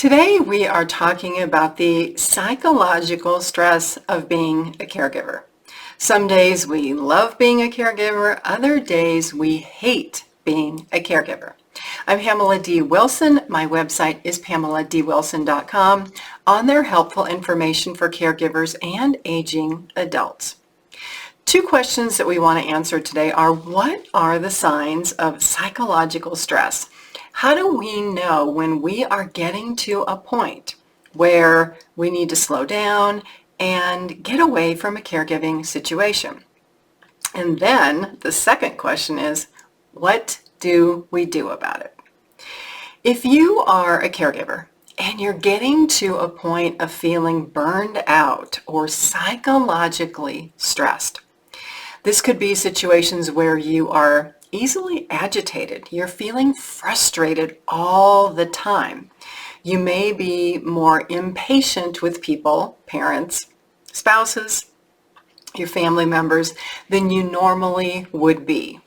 Today we are talking about the psychological stress of being a caregiver. Some days we love being a caregiver, other days we hate being a caregiver. I'm Pamela D Wilson. My website is PamelaDWilson.com. On there, helpful information for caregivers and aging adults. Two questions that we want to answer today are: what are the signs of psychological stress? How do we know when we are getting to a point where we need to slow down and get away from a caregiving situation? And then the second question is, what do we do about it? If you are a caregiver and you're getting to a point of feeling burned out or psychologically stressed, this could be situations where you are easily agitated. You're feeling frustrated all the time. You may be more impatient with people, parents, spouses, your family members, than you normally would be.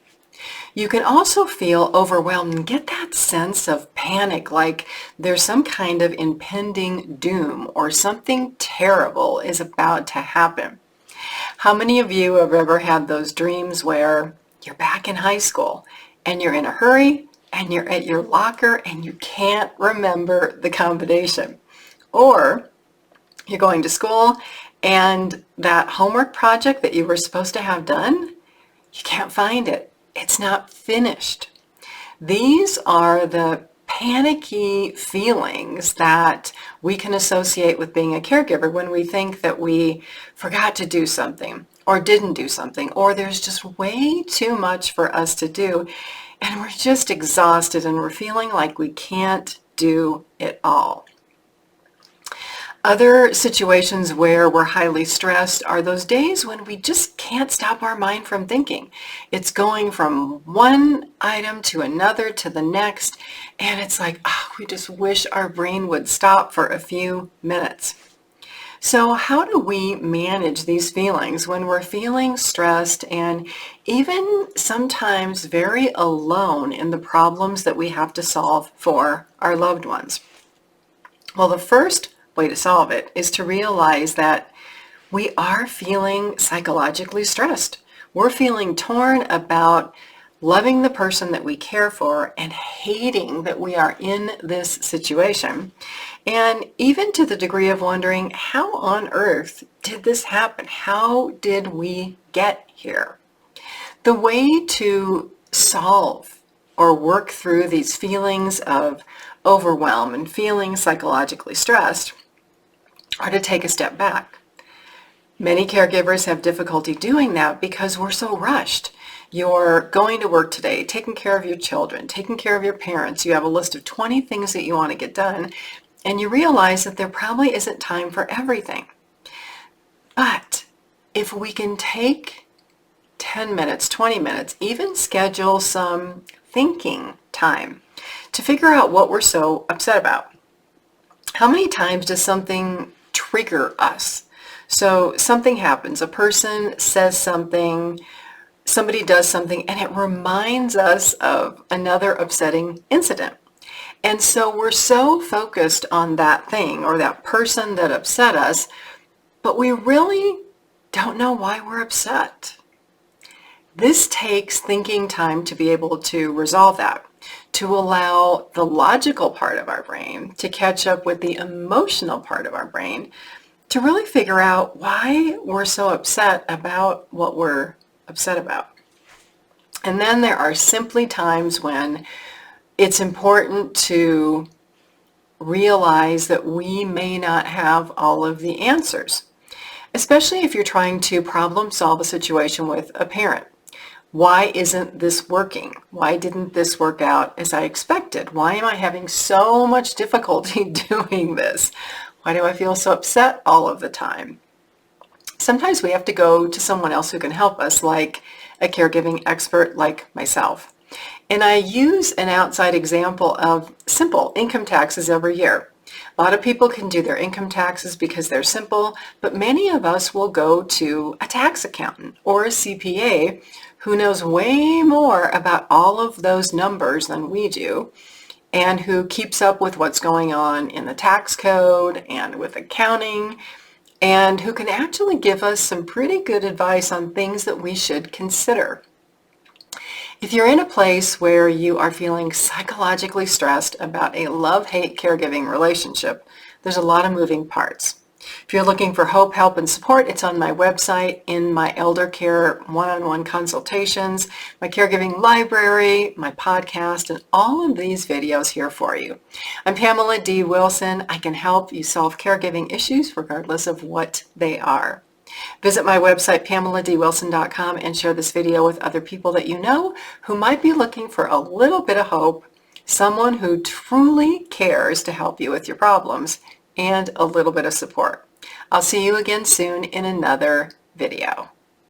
You can also feel overwhelmed and get that sense of panic, like there's some kind of impending doom or something terrible is about to happen. How many of you have ever had those dreams where you're back in high school and you're in a hurry and you're at your locker and you can't remember the combination? Or you're going to school and that homework project that you were supposed to have done, you can't find it. It's not finished. These are the panicky feelings that we can associate with being a caregiver when we think that we forgot to do something or didn't do something, or there's just way too much for us to do and we're just exhausted and we're feeling like we can't do it all. Other situations where we're highly stressed are those days when we just can't stop our mind from thinking. It's going from one item to another to the next, and it's like, we just wish our brain would stop for a few minutes. So how do we manage these feelings when we're feeling stressed and even sometimes very alone in the problems that we have to solve for our loved ones? Well, the first way to solve it is to realize that we are feeling psychologically stressed. We're feeling torn about loving the person that we care for and hating that we are in this situation. And even to the degree of wondering, how on earth did this happen? How did we get here? The way to solve or work through these feelings of overwhelm and feeling psychologically stressed are to take a step back. Many caregivers have difficulty doing that because we're so rushed. You're going to work today, taking care of your children, taking care of your parents. You have a list of 20 things that you want to get done, and you realize that there probably isn't time for everything. But if we can take 10 minutes, 20 minutes, even schedule some thinking time to figure out what we're so upset about. How many times does something trigger us? So something happens, a person says something, somebody does something, and it reminds us of another upsetting incident. And so we're so focused on that thing or that person that upset us, but we really don't know why we're upset. This takes thinking time to be able to resolve that, to allow the logical part of our brain to catch up with the emotional part of our brain, to really figure out why we're so upset about what we're upset about. And then there are simply times when it's important to realize that we may not have all of the answers, especially if you're trying to problem solve a situation with a parent. Why isn't this working? Why didn't this work out as I expected? Why am I having so much difficulty doing this? Why do I feel so upset all of the time? Sometimes we have to go to someone else who can help us, like a caregiving expert like myself. And I use an outside example of simple income taxes every year. A lot of people can do their income taxes because they're simple, but many of us will go to a tax accountant or a CPA who knows way more about all of those numbers than we do. and who keeps up with what's going on in the tax code and with accounting, and who can actually give us some pretty good advice on things that we should consider. If you're in a place where you are feeling psychologically stressed about a love-hate caregiving relationship, there's a lot of moving parts. If you're looking for hope, help, and support, it's on my website, in my elder care one-on-one consultations, my caregiving library, my podcast, and all of these videos here for you. I'm Pamela D Wilson. I can help you solve caregiving issues regardless of what they are. Visit my website, PamelaDWilson.com, and share this video with other people that you know who might be looking for a little bit of hope, someone who truly cares to help you with your problems, and a little bit of support. I'll see you again soon in another video.